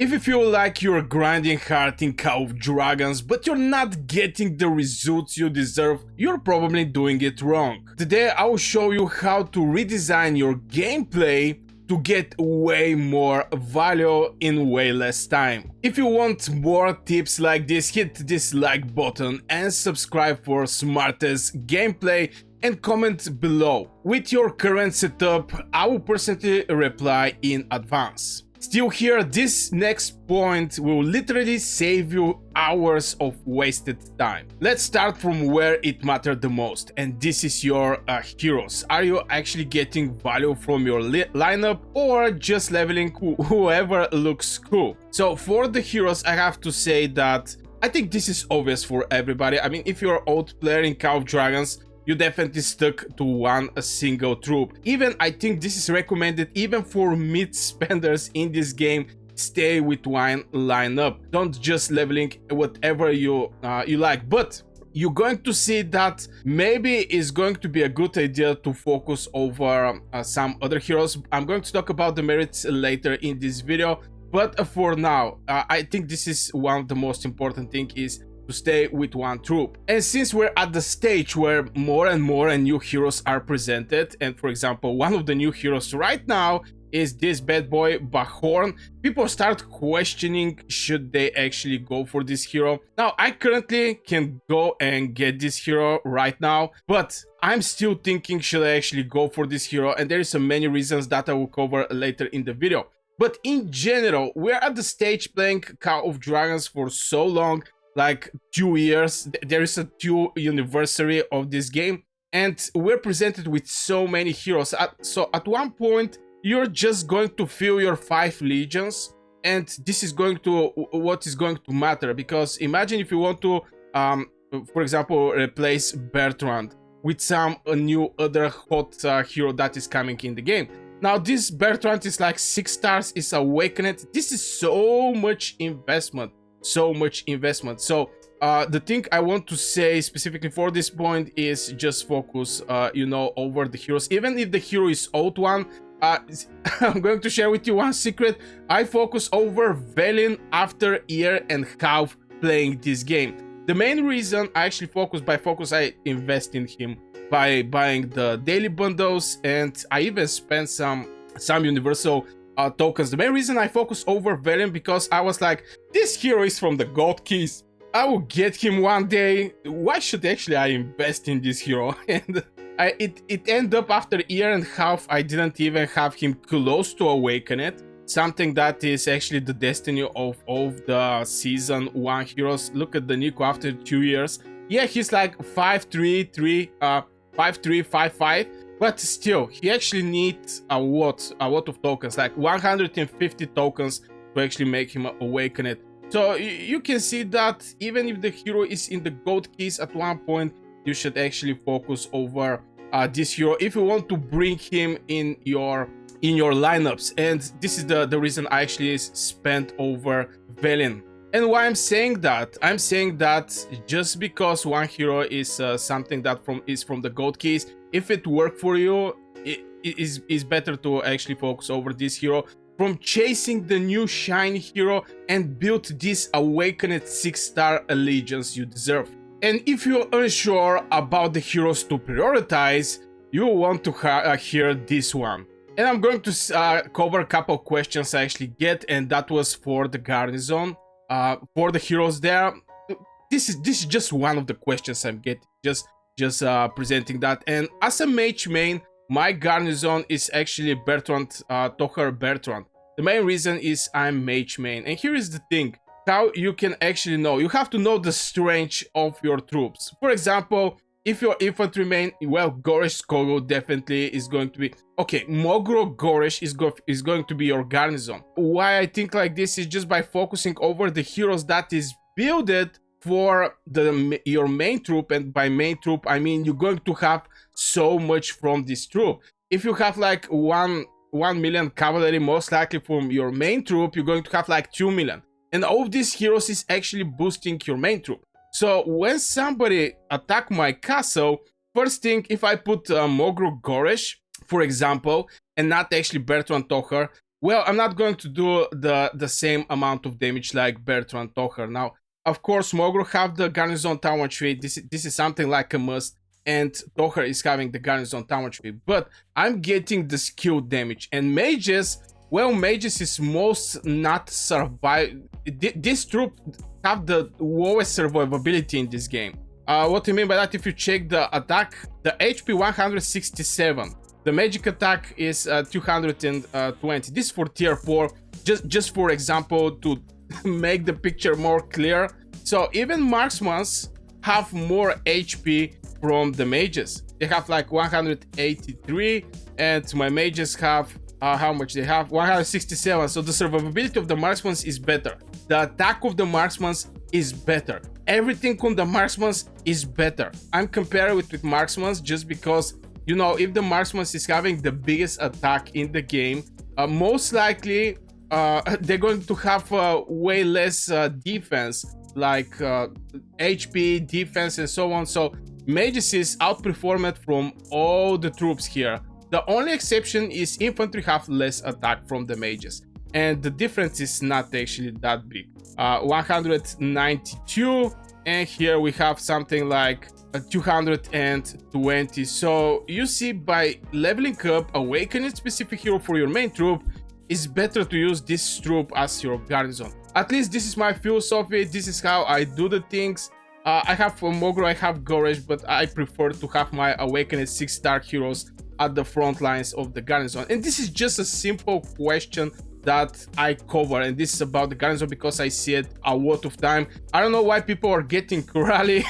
If you feel like you're grinding hard in Call of Dragons, but you're not getting the results you deserve, you're probably doing it wrong. Today I will show you how to redesign your gameplay to get way more value in way less time. If you want more tips like this, hit this like button and subscribe for smartest gameplay and comment below. With your current setup, I will personally reply in advance. Still here, this next point will literally save you hours of wasted time. Let's start from where it mattered the most, and this is your heroes. Are you actually getting value from your lineup or just leveling whoever looks cool? So for the heroes, I have to say that I think this is obvious for everybody. I mean, if you're an old player in Call of Dragons, you definitely stuck to a single troop. Even I think this is recommended even for mid spenders in this game. Stay with one lineup. Don't just leveling whatever you like. But you're going to see that maybe it's going to be a good idea to focus over some other heroes. I'm going to talk about the merits later in this video. But for now, I think this is one of the most important thing is to stay with one troop. And since we're at the stage where more and more new heroes are presented, and for example one of the new heroes right now is this bad boy Bahorn, people start questioning should they actually go for this hero. Now I currently can go and get this hero right now, but I'm still thinking should I actually go for this hero, and there is so many reasons that I will cover later in the video. But in general, we're at the stage playing Call of Dragons for so long, like 2 years. There is a 2 anniversary of this game, and we're presented with so many heroes. So at one point you're just going to fill your 5 legions, and this is going to what is going to matter. Because imagine if you want to for example replace Bertrand with some new other hot hero that is coming in the game. Now this Bertrand is like 6 stars, is awakened. This is so much investment. So the thing I want to say specifically for this point is just focus over the heroes. Even if the hero is old one, I'm going to share with you one secret. I focus over Velen after a year and half playing this game. The main reason I actually I invest in him by buying the daily bundles, and I even spent some universal tokens. The main reason I focus over Velen because I was like, this hero is from the gold keys, I will get him one day. Why should actually I invest in this hero? And it ended up after a year and a half I didn't even have him close to awaken it. Something that is actually the destiny of the season 1 heroes. Look at the Nico after 2 years. Yeah, he's like 5'3", 5'5", but still, he actually needs a lot of tokens, like 150 tokens to actually make him awaken it. So you can see that even if the hero is in the gold keys at one point, you should actually focus over this hero if you want to bring him in your lineups. And this is the reason I actually spent over Velen. And why I'm saying that? I'm saying that just because one hero is something that is from the gold keys, if it worked for you, it is better to actually focus over this hero from chasing the new shiny hero and build this awakened 6-star allegiance you deserve. And if you're unsure about the heroes to prioritize, you want to hear this one. And I'm going to cover a couple questions I actually get, and that was for the Garrison. For the heroes there, this is just one of the questions I'm getting, just presenting that. And as a mage main, my Garrison is actually Bertrand, Tocher Bertrand. The main reason is I'm mage main, and here is the thing how you can actually know. You have to know the strength of your troops. For example, if you're infantry main, well, Goresh Skogo definitely is going to be okay. Mogro Goresh is going to be your Garrison. Why I think like this is just by focusing over the heroes that is builded for your main troop, and by main troop I mean you're going to have so much from this troop. If you have like 1 million cavalry, most likely from your main troop, you're going to have like 2 million. And all of these heroes is actually boosting your main troop. So when somebody attack my castle, first thing, if I put Mogru Goresh, for example, and not actually Bertrand Tocher, well, I'm not going to do the same amount of damage like Bertrand Tocher. Now, of course, Mogro have the Garrison Tower tree. This is something like a must, and Tocher is having the Garrison Tower tree. But I'm getting the skill damage, and mages, well, mages is most not survive. This troop have the lowest survivability in this game. What do you mean by that? If you check the attack, the HP 167. The magic attack is 220. This is for tier 4, just for example, to make the picture more clear. So even marksmans have more HP from the mages. They have like 183, and my mages have how much they have? 167. So the survivability of the marksmans is better. The attack of the marksmans is better. Everything on the marksmans is better. I'm comparing it with marksmans just because, you know, if the marksman is having the biggest attack in the game, most likely they're going to have way less defense, like HP, defense, and so on. So mages is outperformed from all the troops here. The only exception is infantry have less attack from the mages, and the difference is not actually that big. 192, and here we have something like 220. So you see, by leveling up, awakening specific hero for your main troop, it's better to use this troop as your garrison. At least this is my philosophy. This is how I do the things. I have Mogro, I have Goresh, but I prefer to have my awakened 6-star heroes at the front lines of the garrison. And this is just a simple question that I cover, and this is about the garrison because I see it a lot of time. I don't know why people are getting rally.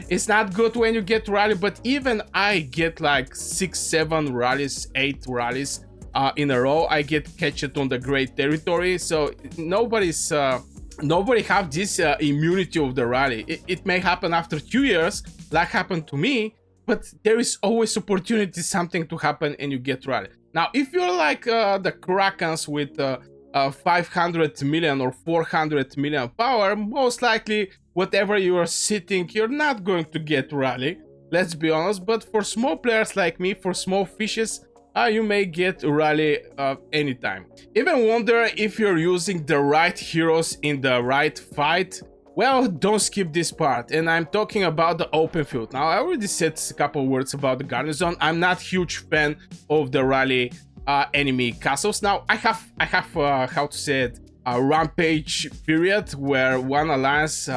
It's not good when you get rally, but even I get like 6, 7 rallies, 8 rallies in a row. I get catch it on the great territory, so nobody have this immunity of the rally. It may happen after 2 years, like happened to me, but there is always opportunity something to happen and you get rally. Now, if you're like the Krakens with 500 million or 400 million power, most likely whatever you are sitting, you're not going to get rally. Let's be honest. But for small players like me, for small fishes, you may get rally anytime. Even wonder if you're using the right heroes in the right fight? Well, don't skip this part, and I'm talking about the open field. Now, I already said a couple words about the garrison. I'm not huge fan of the rally enemy castles. Now, I have how to say it, a rampage period where one alliance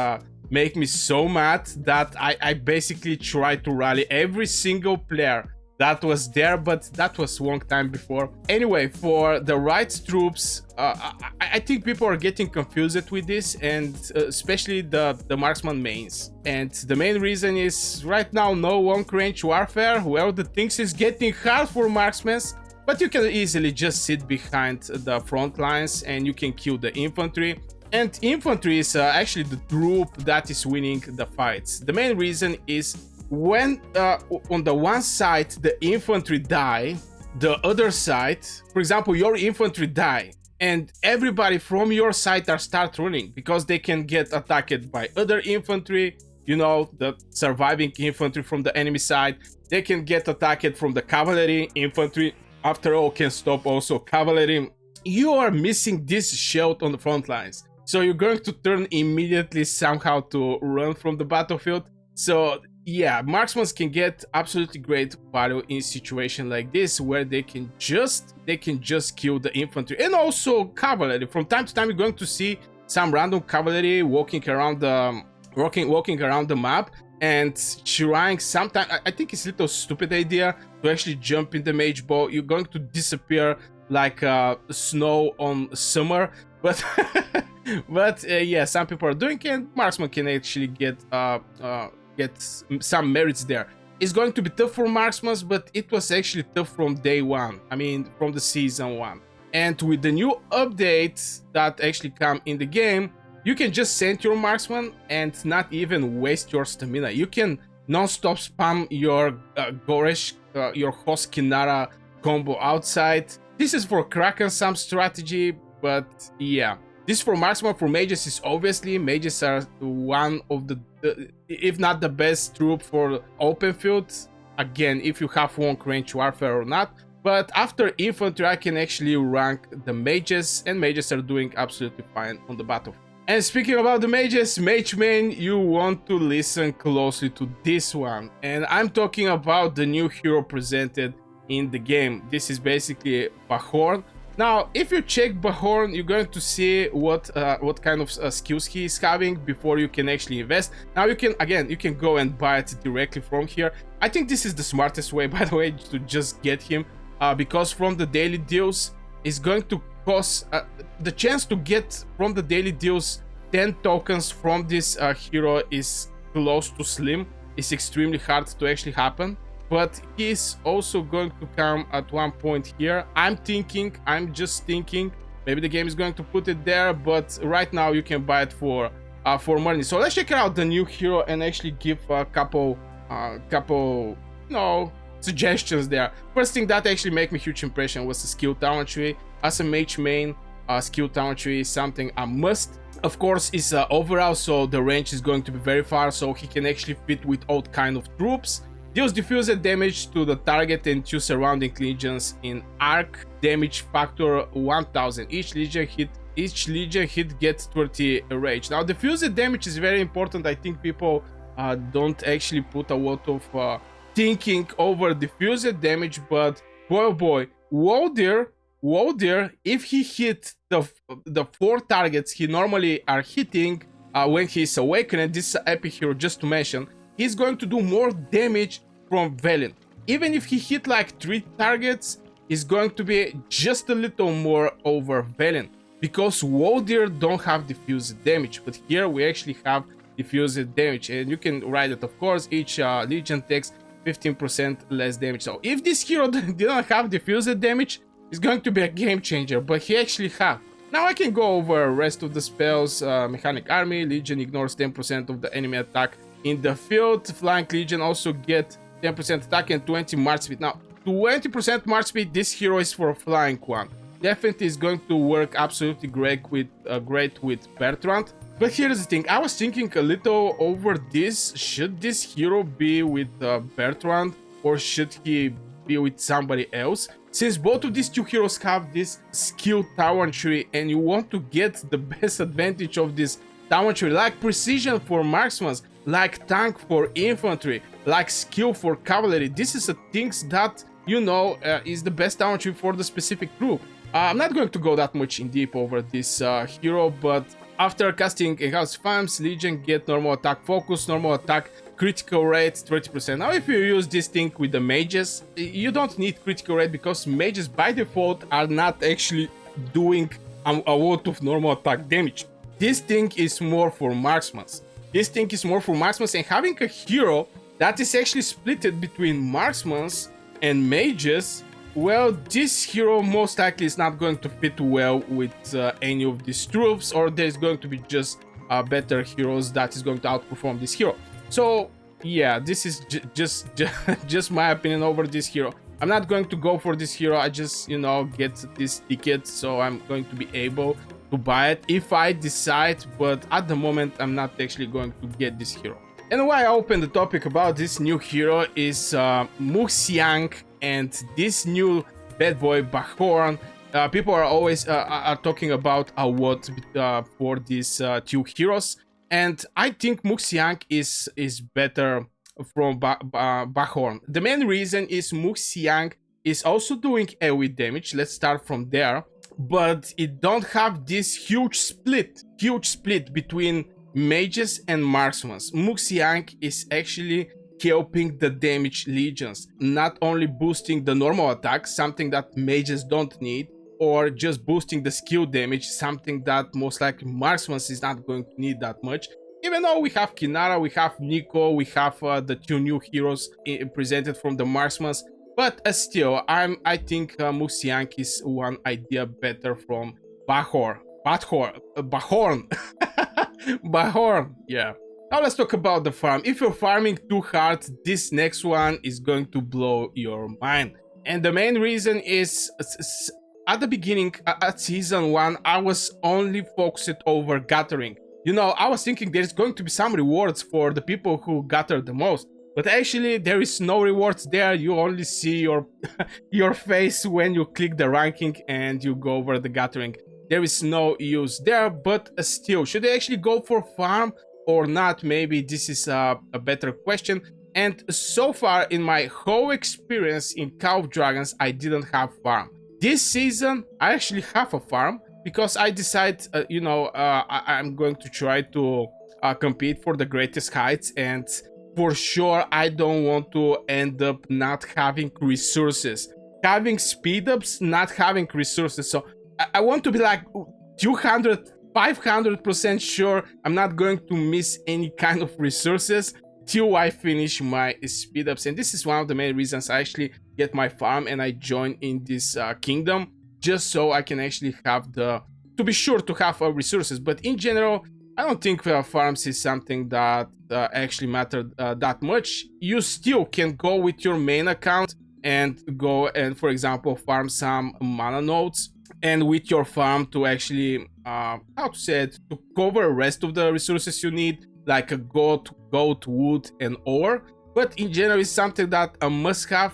make me so mad that I basically try to rally every single player that was there, but that was a long time before. Anyway, for the right troops, I think people are getting confused with this, and especially the marksman mains. And the main reason is right now no long range warfare. Well, the things is getting hard for marksmen, but you can easily just sit behind the front lines and you can kill the infantry. And infantry is actually the troop that is winning the fights. The main reason is when on the one side the infantry die, the other side, for example, your infantry die, and everybody from your side start running because they can get attacked by other infantry, you know, the surviving infantry from the enemy side. They can get attacked from the cavalry. Infantry, after all, can stop also cavalry. You are missing this shield on the front lines, so you're going to turn immediately somehow to run from the battlefield. So yeah, marksmen can get absolutely great value in situation like this, where they can just kill the infantry and also cavalry. From time to time, you're going to see some random cavalry walking around the map and trying. Sometimes I think it's a little stupid idea to actually jump in the mage bow. You're going to disappear like snow on summer, but yeah, some people are doing it, and marksmen can actually get some merits there. It's going to be tough for marksmen, but it was actually tough from day one. I mean, from the season 1. And with the new updates that actually come in the game, you can just send your marksman and not even waste your stamina. You can non-stop spam your Goresh, your Hoskinara combo outside. This is for Kraken some strategy, but yeah. This for marksman. For mages is obviously, mages are one of the if not the best troop for open field. Again, if you have long range warfare or not. But after infantry, I can actually rank the mages, and mages are doing absolutely fine on the battlefield. And speaking about the mages, mage main, you want to listen closely to this one. And I'm talking about the new hero presented in the game. This is basically Bahorn. Now, if you check Bahorn, you're going to see what kind of skills he is having before you can actually invest. Now, you can go and buy it directly from here. I think this is the smartest way, by the way, to just get him, because from the daily deals, it's going to cost the chance to get from the daily deals 10 tokens from this hero is close to slim. It's extremely hard to actually happen. But he's also going to come at one point here. I'm just thinking, maybe the game is going to put it there, but right now you can buy it for money. So let's check out the new hero and actually give a couple suggestions there. First thing that actually made me a huge impression was the skill talent tree. As a mage main, skill talent tree is something I must. Of course, it's overall, so the range is going to be very far, so he can actually fit with all kind of troops. Deals diffused damage to the target and 2 surrounding legions in arc damage factor 1000. Each legion hit gets 30 rage. Now, diffused damage is very important. I think people don't actually put a lot of thinking over diffused damage, but boy oh boy, whoa there, if he hit the 4 targets he normally are hitting when he's awakened, this is an epic hero just to mention, he's going to do more damage from Valiant. Even if he hit like 3 targets, he's going to be just a little more over Valiant, because Wodir don't have diffused damage, but here we actually have diffused damage, and you can write it, of course, each legion takes 15% less damage. So if this hero didn't have diffused damage, it's going to be a game changer, but he actually have. Now I can go over rest of the spells. Mechanic Army, Legion ignores 10% of the enemy attack in the field. Flying Legion also get 10% attack and 20 march speed. Now 20% march speed, this hero is for flying one. Definitely is going to work absolutely great with Bertrand. But here's the thing, I was thinking a little over this. Should this hero be with Bertrand, or should he be with somebody else? Since both of these two heroes have this skill talent tree, and you want to get the best advantage of this talent tree, like precision for marksmen, like tank for infantry, like skill for cavalry, this is a things that, you know, is the best talent tree for the specific group. I'm not going to go that much in deep over this hero, but after casting Enhanced Farms, Legion get normal attack focus, normal attack critical rate 30%. Now if you use this thing with the mages, you don't need critical rate, because mages by default are not actually doing a lot of normal attack damage. This thing is more for marksmen. And having a hero that is actually split between marksmen and mages, well, this hero most likely is not going to fit well with any of these troops, or there's going to be just better heroes that is going to outperform this hero. So yeah, this is just my opinion over this hero. I'm not going to go for this hero. I just, you know, get this ticket, so I'm going to be able to buy it if I decide, but at the moment I'm not actually going to get this hero. And why I opened the topic about this new hero is Hsiang and this new bad boy Bahorn. People are always are talking about a lot for these two heroes, and I think Hsiang is better from Bahorn. The main reason is Hsiang is also doing AoE damage. Let's start from there, but it don't have this huge split between mages and marksmen. Hsiang is actually helping the damage legions, not only boosting the normal attack, something that mages don't need, or just boosting the skill damage, something that most likely marksmen is not going to need that much. Even though we have Kinara, we have Nico, we have the two new heroes presented from the marksmen, but still, I think Hsiang is one idea better from Bahorn. Bahorn, yeah. Now let's talk about the farm. If you're farming too hard, this next one is going to blow your mind. And the main reason is, at the beginning, at season 1, I was only focused over gathering. You know, I was thinking there's going to be some rewards for the people who gather the most. But actually there is no rewards there. You only see your your face when you click the ranking and you go over the gathering. There is no use there, but still, should I actually go for farm or not? Maybe this is a better question. And so far in my whole experience in Call of Dragons, I didn't have farm. This season, I actually have a farm because I decide, I'm going to try to compete for the greatest heights, and for sure, I don't want to end up not having resources. Having speed ups, not having resources. So I want to be like 200, 500% sure I'm not going to miss any kind of resources till I finish my speed ups. And this is one of the main reasons I actually get my farm and I join in this kingdom, just so I can actually have to be sure to have resources. But in general, I don't think farms is something that actually mattered that much. You still can go with your main account and go and, for example, farm some mana nodes, and with your farm to actually, to cover the rest of the resources you need, like a goat, wood, and ore. But in general, it's something that a must-have.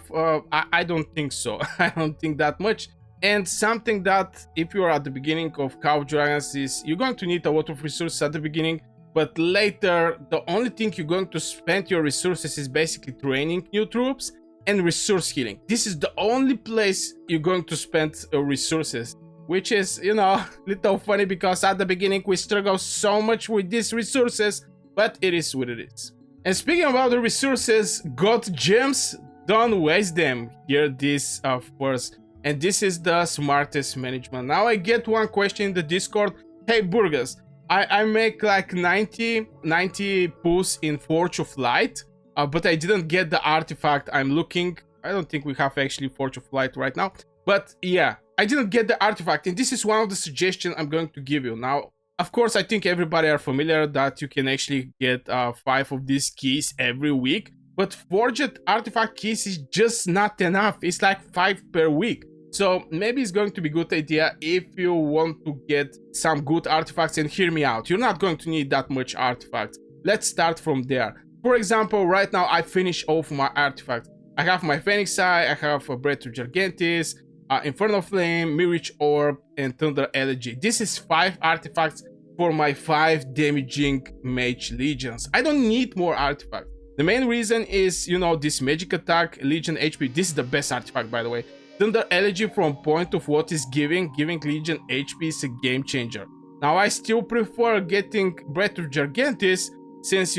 I don't think so. I don't think that much. And something that, if you are at the beginning of Call of Dragons, is you're going to need a lot of resources at the beginning, but later, the only thing you're going to spend your resources is basically training new troops and resource healing. This is the only place you're going to spend resources, which is, little funny because at the beginning we struggle so much with these resources, but it is what it is. And speaking about the resources, got gems, don't waste them. Here this, of course. And this is the smartest management. Now I get one question in the Discord. Hey Burgers, I make like 90 pulls in Forge of Light, but I didn't get the artifact I'm looking. I don't think we have actually Forge of Light right now. But yeah, I didn't get the artifact, and this is one of the suggestions I'm going to give you. Now, of course, I think everybody are familiar that you can actually get 5 of these keys every week. But forged artifact keys is just not enough. It's like 5 per week. So maybe it's going to be a good idea if you want to get some good artifacts. And hear me out, you're not going to need that much artifacts. Let's start from there. For example, right now I finish off my artifacts. I have my Phoenix Eye, I have a Breath of Gigantis, Infernal Flame, Mirage Orb, and Thunder Elegy. This is 5 artifacts for my 5 damaging Mage Legions. I don't need more artifacts. The main reason is, this magic attack, Legion HP. This is the best artifact, by the way. Thunder Elegy, from point of what is giving Legion HP is a game changer. Now I still prefer getting Breath of Gigantis, since,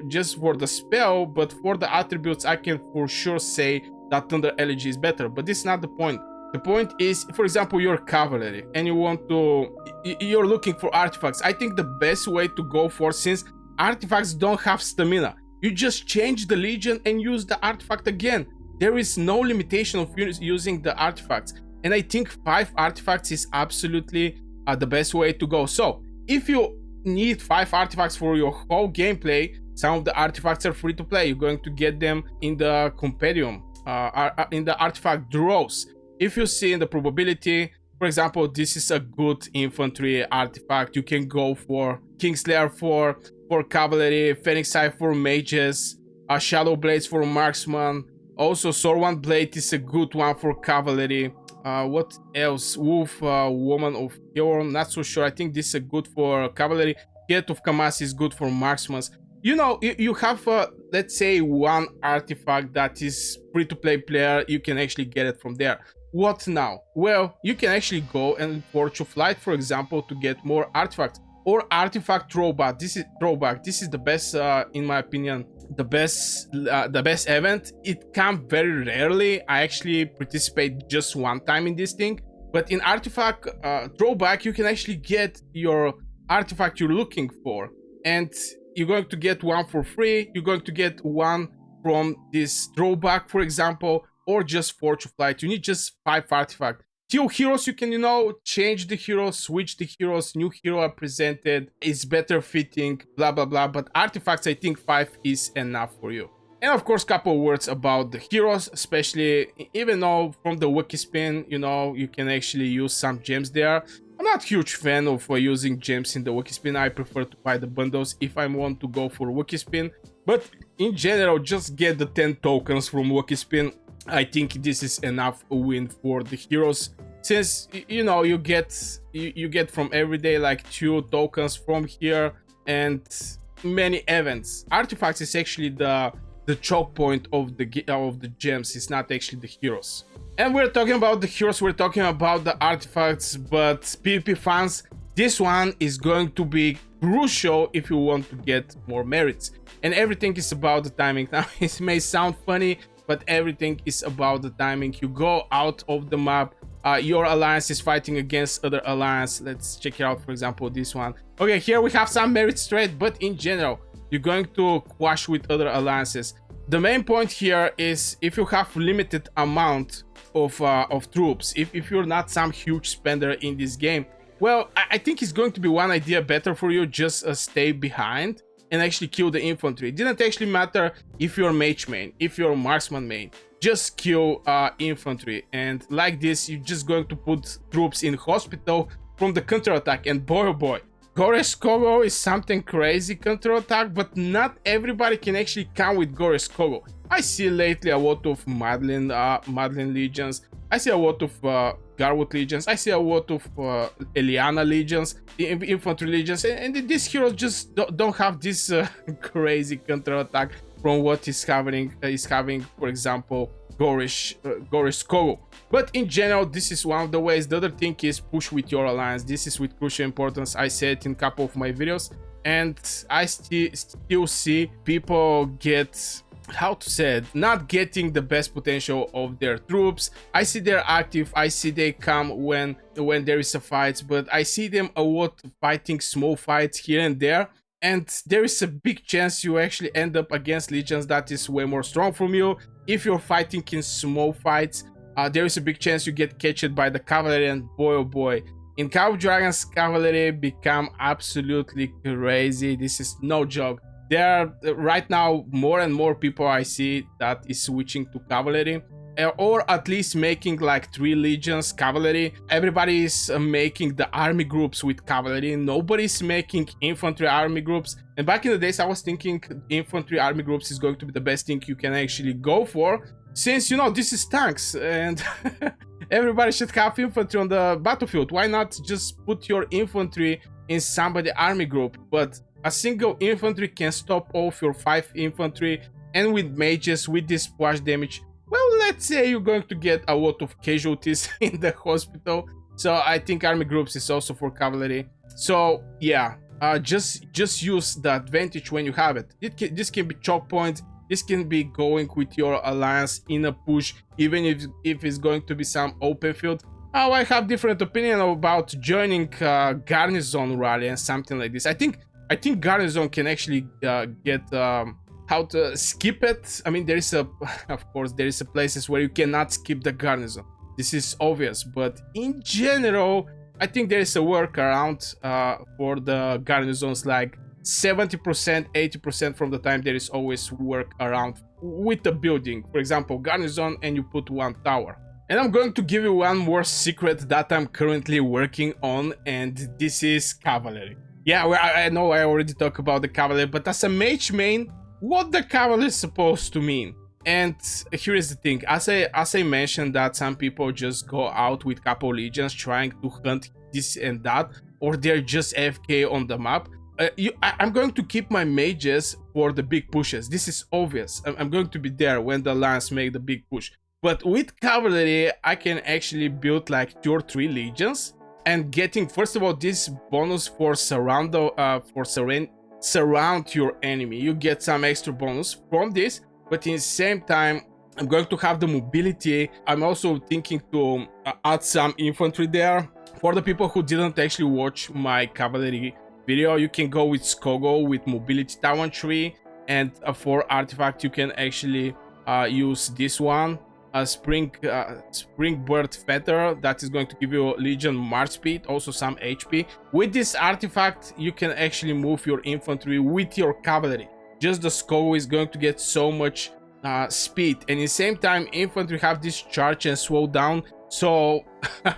just for the spell, but for the attributes I can for sure say that Thunder Elegy is better. But this is not the point. The point is, for example, you're cavalry and you're looking for artifacts. I think the best way to go for, since artifacts don't have stamina, you just change the Legion and use the artifact again. There is no limitation of using the artifacts. And I think 5 artifacts is absolutely the best way to go. So if you need 5 artifacts for your whole gameplay, some of the artifacts are free to play. You're going to get them in the compendium, in the artifact draws. If you see in the probability, for example, this is a good infantry artifact. You can go for Kingslayer for cavalry, Phoenix Eye for mages, Shadow Blades for marksman. Also, Sorwan Blade is a good one for cavalry. What else? Wolf, Woman of Hero, not so sure. I think this is good for cavalry. Head of Kamasi is good for marksmen. You have, let's say, one artifact that is free-to-play player. You can actually get it from there. What now? Well, you can actually go and Forge of Light, for example, to get more artifacts. Or artifact throwback. This is the best, in my opinion, the best event. It comes very rarely. I actually participate just one time in this thing. But in artifact throwback, you can actually get your artifact you're looking for, and you're going to get one for free. You're going to get one from this throwback, for example, or just Forge of Light. You need just 5 artifacts. Few heroes, you can, change the heroes, switch the heroes, new hero are presented, it's better fitting, blah, blah, blah. But artifacts, I think 5 is enough for you. And of course, couple words about the heroes, especially, even though from the wiki spin, you can actually use some gems there. I'm not a huge fan of using gems in the Wookie Spin. I prefer to buy the bundles if I want to go for Wookie Spin. But in general, just get the 10 tokens from Wookie Spin. I think this is enough win for the heroes. Since, you know, you get from every day like 2 tokens from here and many events. Artifacts is actually the choke point of the gems. It's not actually the heroes. And we're talking about the heroes, we're talking about the artifacts, but PvP fans, this one is going to be crucial if you want to get more merits. And everything is about the timing. Now, it may sound funny, but everything is about the timing. You go out of the map, your alliance is fighting against other alliance. Let's check it out, for example, this one. Okay, here we have some merit straight, but in general, you're going to clash with other alliances. The main point here is if you have limited amount of troops, if you're not some huge spender in this game, well, I think it's going to be one idea better for you. Just stay behind and actually kill the infantry. It didn't actually matter if you're mage main, if you're marksman main, just kill infantry. And like this, you're just going to put troops in hospital from the counter attack. And boy oh boy, Gore's Kogo is something crazy counter attack, but not everybody can actually come with Gore's Kogo. I see lately a lot of Madeline Legions. I see a lot of Garwood Legions. I see a lot of Eliana Legions, Infantry Legions, and these heroes just don't have this crazy counter attack from what is having, for example, Gore's Kogo. But in general, this is one of the ways. The other thing is push with your alliance. This is with crucial importance. I said it in a couple of my videos, and I still see people get, how to say it, not getting the best potential of their troops. I see they're active, I see they come when there is a fight, but I see them a lot fighting small fights here and there, and there is a big chance you actually end up against legions that is way more strong from you. If you're fighting in small fights, there is a big chance you get catched by the cavalry, and boy oh boy, in Call of Dragons, cavalry become absolutely crazy. This is no joke. There are right now more and more people I see that is switching to cavalry, or at least making like 3 legions cavalry. Everybody is making the army groups with cavalry. Nobody's making infantry army groups. And back in the days, I was thinking infantry army groups is going to be the best thing you can actually go for, since, you know, this is tanks and everybody should have infantry on the battlefield. Why not just put your infantry in somebody army group? But a single infantry can stop off your 5 infantry, and with mages, with this splash damage, well, let's say you're going to get a lot of casualties in the hospital. So I think army groups is also for cavalry. So yeah, just use the advantage when you have it. This can be choke point. This can be going with your alliance in a push, even if it's going to be some open field. Oh, I have different opinion about joining Garrison rally and something like this. I think Garrison can actually get how to skip it. I mean, there is of course, there is places where you cannot skip the Garrison. This is obvious, but in general, I think there is a workaround for the Garrisons. Like 70%, 80% from the time, there is always work around with the building. For example, Garrison, and you put 1 tower. And I'm going to give you one more secret that I'm currently working on, and this is cavalry. Yeah, well, I know I already talked about the cavalry, but as a mage main, what the cavalry is supposed to mean? And here is the thing, as I mentioned that some people just go out with couple legions trying to hunt this and that, or they're just AFK on the map. I'm going to keep my mages for the big pushes. This is obvious. I'm going to be there when the alliance make the big push. But with cavalry, I can actually build like 2 or 3 legions, and getting, first of all, this bonus for surround your enemy. You get some extra bonus from this, but in the same time, I'm going to have the mobility. I'm also thinking to add some infantry there. For the people who didn't actually watch my cavalry video, you can go with Skogo with mobility Tawan tree, and for artifact you can actually use this one, Spring Bird Feather, that is going to give you Legion March speed, also some HP. With this artifact, you can actually move your infantry with your cavalry. Just the Skogo is going to get so much speed, and in the same time, infantry have this charge and slow down. So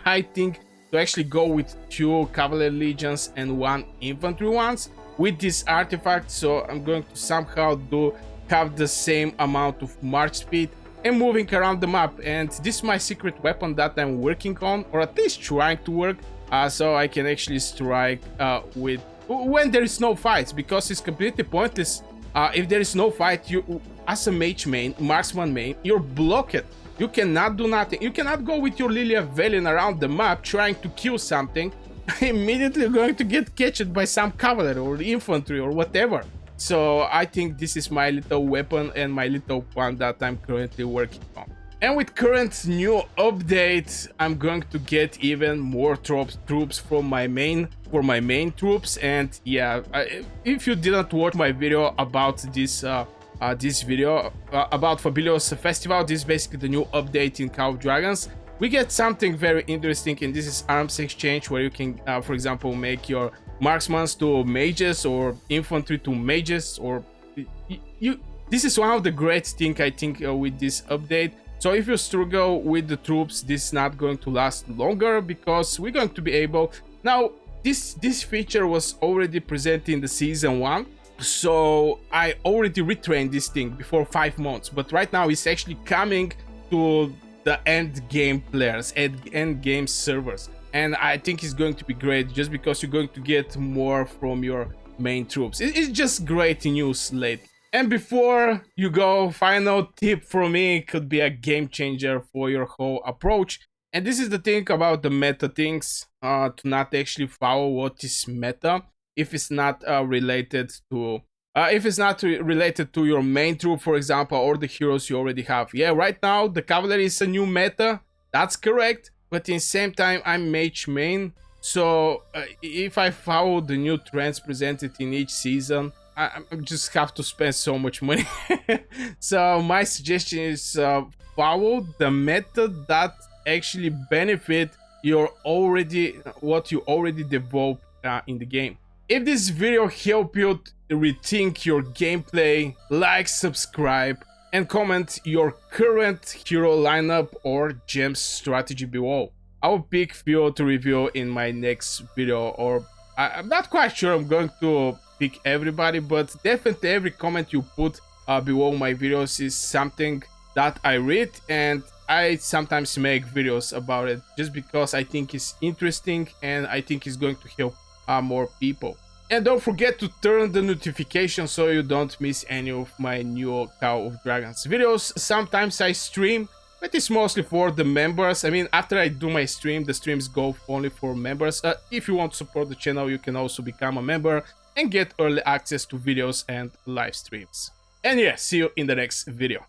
I think to actually go with 2 cavalry legions and 1 infantry ones with this artifact. So I'm going to somehow have the same amount of march speed and moving around the map. And this is my secret weapon that I'm working on, or at least trying to work, so I can actually strike with when there is no fights, because it's completely pointless. If there is no fight, you as a mage main, marksman main, you're blocked. You cannot do nothing. You cannot go with your Lilia Velen around the map trying to kill something. Immediately going to get catched by some cavalry or infantry or whatever. So I think this is my little weapon and my little plan that I'm currently working on. And with current new update, I'm going to get even more troops from my main troops. And yeah, if you didn't watch my video about this video about Fabilios Festival, this is basically the new update in Call of Dragons. We get something very interesting, and this is arms exchange, where you can, for example, make your marksmen to mages or infantry to mages, or this is one of the great things I think with this update. So if you struggle with the troops, this is not going to last longer, because we're going to be able now. This feature was already present in the season 1, so I already retrained this thing before 5 months, but right now it's actually coming to the end game players, end game servers, and I think it's going to be great, just because you're going to get more from your main troops. It's just great news lately. And before you go, final tip from me, could be a game changer for your whole approach. And this is the thing about the meta things, to not actually follow what is meta if it's not related to your main troop, for example, or the heroes you already have. Yeah, right now the cavalry is a new meta, that's correct, but in the same time I'm mage main, so if I follow the new trends presented in each season, I just have to spend so much money. So my suggestion is follow the method that actually benefit what you already developed in the game. If this video helped you rethink your gameplay, like, subscribe, and comment your current hero lineup or gems strategy below. I will pick few to review in my next video, or I'm not quite sure I'm going to pick everybody, but definitely every comment you put below my videos is something that I read, and I sometimes make videos about it just because I think it's interesting and I think it's going to help more people. And don't forget to turn the notifications so you don't miss any of my new Call of Dragons videos. Sometimes I stream, but it's mostly for the members. I mean, after I do my stream, the streams go only for members. If you want to support the channel, you can also become a member and get early access to videos and live streams. And yeah, see you in the next video.